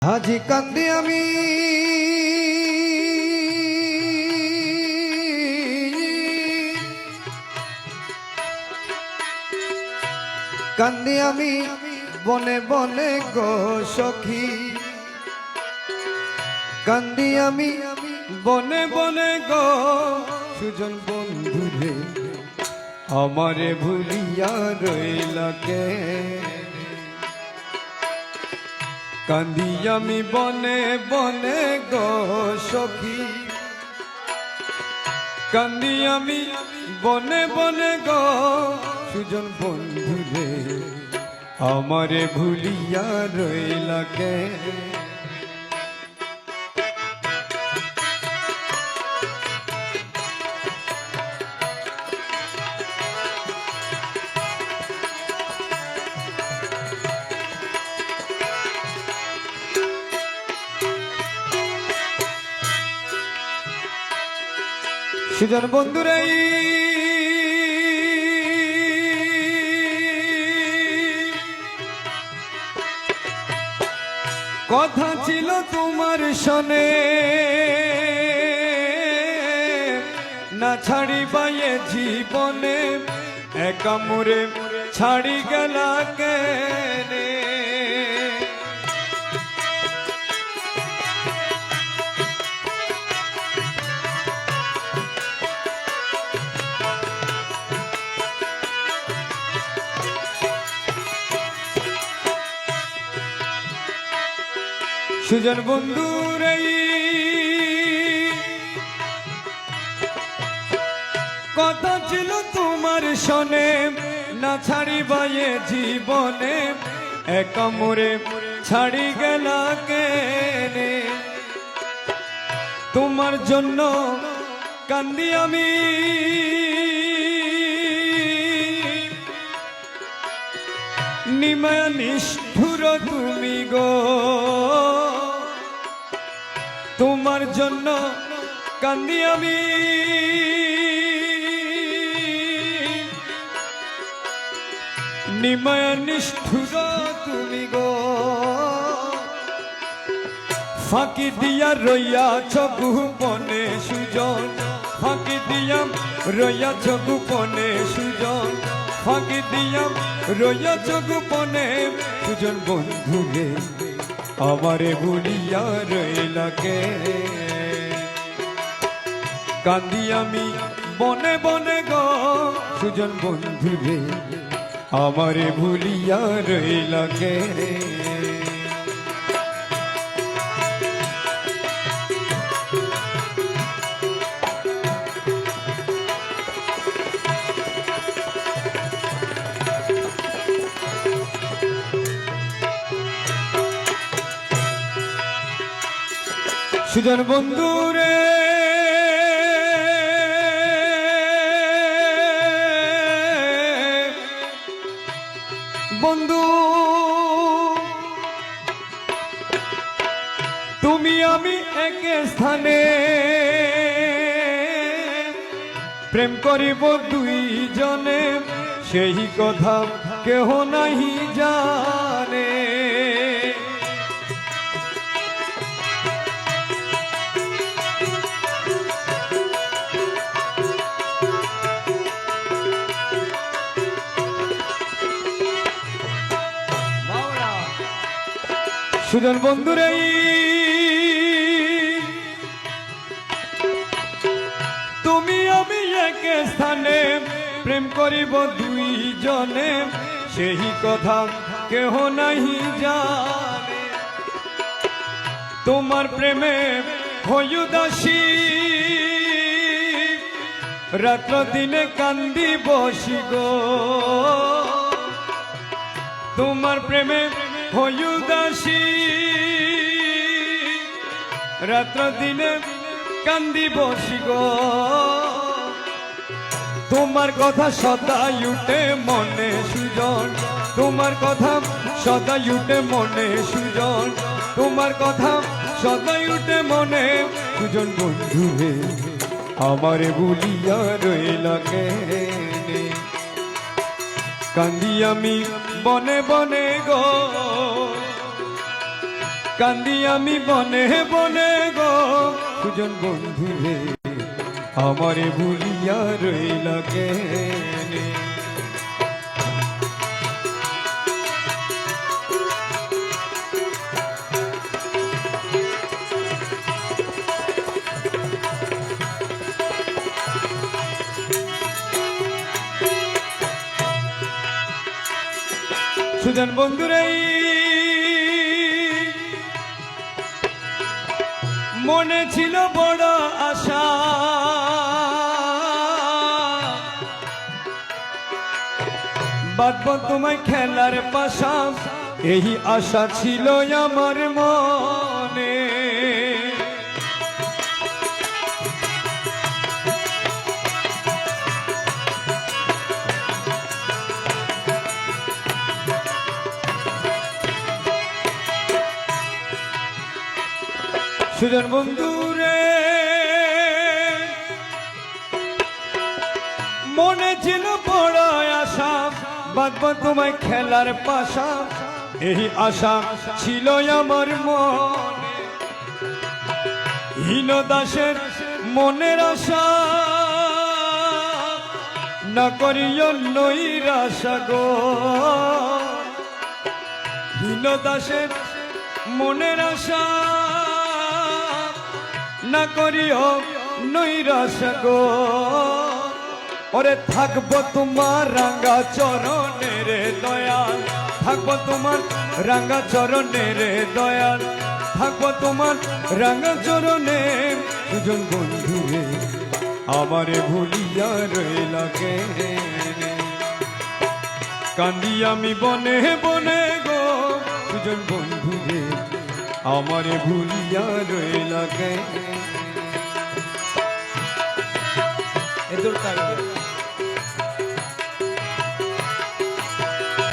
আজি কান্দি আমি কান্দি আমি বনে বনে গো সখী, কান্দি আমি বনে বনে গো সুজন বন্ধুরে, আমারে ভুলিয়া রইলা কে। কান্দি আমি বনে বনে গো সখী, কান্দি আমি বনে বনে গো সুজন বন্ধুরে, আমারে ভুলিয়া রইলা কে। সুজন বন্ধুরে কথা ছিল তোমার শোনে, না ছাড়ি পায়ে জীবনে, একা মুরে ছাড়ি গেলা কেনে। সুজন বন্ধুরে কথা ছিল তোমার শোনে, না ছাড়ি বায়ে জীবনে, একা মোরে ছাড়ি গেলা কেনে। তোমার জন্য কান্দি আমি নিমায়া নিষ্ঠুর তুমি গো, তোমার জন্য কান্দি আমি নিমায়া নিষ্ঠুর তুমি গো। ফাঁকি দিয়া রইয়াছ গোপনে সুজন, ফাঁকি দিয়া রইয়াছ গোপনে সুজন, ফাঁকি দিয়া রইয়াছ গোপনে সুজন বন্ধুরে, আমারে ভুলিয়া রইলা কে। কান্দি আমি বনে বনে গো সুজন বন্ধুরে, আমারে ভুলিয়া রইলা কে। সুজন বন্ধুরে বন্ধু, তুমি আমি এক স্থানে প্রেম করিব দুইজনে, সেই কথা কেহ নাহি জানে। সুজন বন্ধুরে তুমি আমি এক স্থানে প্রেম করিব দুইজনে, সেই কথা কেহ নাহি জানে। তোমার প্রেমে হই উদাসী, রাত্র দিনে কান্দি বসি গো। তোমার প্রেমে হই উদাসী, রাত্র দিনে কান্দি বসি গো। তোমার কথা সদাই উঠে মনে সুজন, তোমার কথা সদাই উঠে মনে সুজন, তোমার কথা সদাই উঠে মনে সুজন বন্ধুরে, আমারে ভুলিয়া রইলা কেনে। কান্দি আমি বনে বনে গো কান্দি আমি বনে বনে গো সুজন বন্ধু রে আমারে ভুলিয়া রইলা কেনে। সুজন বন্ধুরে মনে ছিল বড় আশা, বাঁধব তোমায় খেলার পাশা, এই আশা ছিল আমার মনে। সুজন বন্ধু রে মনে ছিল বড় আশা, বাঁধব তোমায় খেলার পাশা, এই আশা ছিল আমার মনে। হীন দাসের মনের আশা না করিও নৈরাশা গো, হীন দাসের মনের আশা না করিও নৈরাশা গো। ওরে থাকবো তোমার রাঙ্গা চরণে রে দয়াল, থাকবো তোমার রাঙ্গা চরণে রে দয়াল, থাকবো তোমার রাঙ্গা চরণে। সুজন বন্ধু রে আমারে ভুলিয়া রইলা কেনে, কান্দি আমি বনে বনে গো সুজন বন্ধু রে আমারে ভুলিয়া রইলা কেনে।